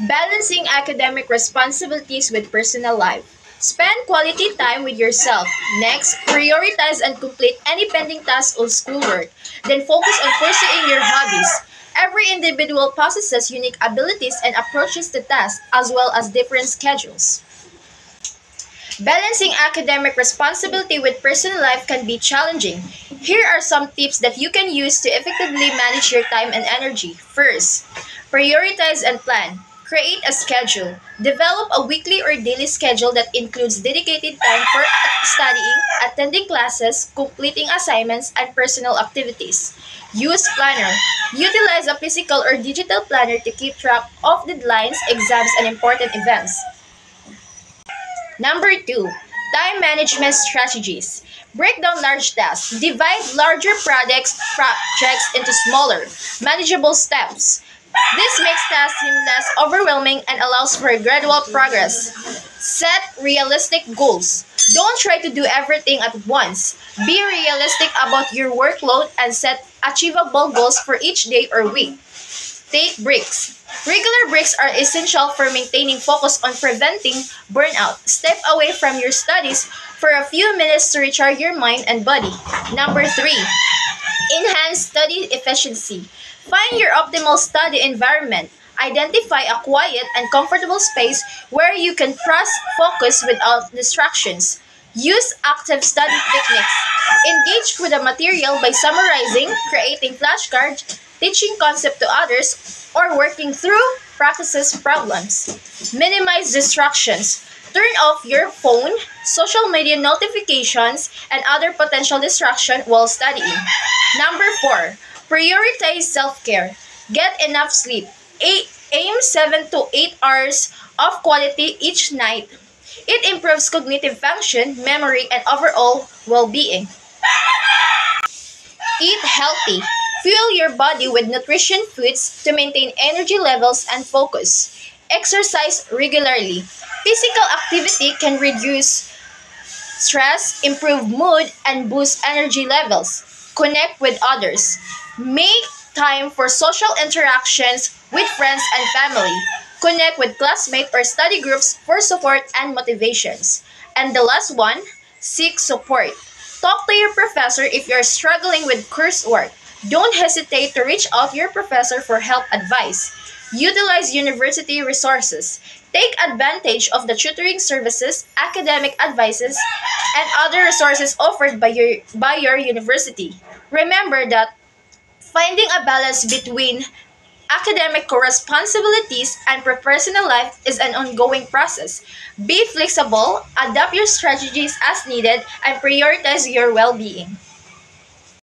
Balancing academic responsibilities with personal life. Spend quality time with yourself. Next, prioritize and complete any pending tasks or schoolwork. Then focus on pursuing your hobbies. Every individual possesses unique abilities and approaches the task, as well as different schedules. Balancing academic responsibility with personal life can be challenging. Here are some tips that you can use to effectively manage your time and energy. First, prioritize and plan. Create a schedule. Develop a weekly or daily schedule that includes dedicated time for studying, attending classes, completing assignments, and personal activities. Use planner. Utilize a physical or digital planner to keep track of deadlines, exams, and important events. Number two, time management strategies. Break down large tasks. Divide larger projects into smaller, manageable steps. This makes tasks seem less overwhelming and allows for gradual progress. Set realistic goals. Don't try to do everything at once. Be realistic about your workload and set achievable goals for each day or week. Take breaks. Regular breaks are essential for maintaining focus on preventing burnout. Step away from your studies for a few minutes to recharge your mind and body. Number three, enhance study efficiency. Find your optimal study environment. Identify a quiet and comfortable space where you can focus without distractions. Use active study techniques. Engage with the material by summarizing, creating flashcards, teaching concept to others, or working through practices problems. Minimize distractions. Turn off your phone, social media notifications, and other potential distraction while studying. Number four, prioritize self-care. Get enough sleep. Aim 7 to 8 hours of quality each night. It improves cognitive function, memory, and overall well-being. Eat healthy. Fuel your body with nutrition foods to maintain energy levels and focus. Exercise regularly. Physical activity can reduce stress, improve mood, and boost energy levels. Connect with others. Make time for social interactions with friends and family. Connect with classmates or study groups for support and motivations. And the last one, seek support. Talk to your professor if you're struggling with coursework. Don't hesitate to reach out to your professor for help advice. Utilize university resources. Take advantage of the tutoring services, academic advices, and other resources offered by your university. Remember that finding a balance between academic responsibilities and personal life is an ongoing process. Be flexible, adapt your strategies as needed, and prioritize your well being.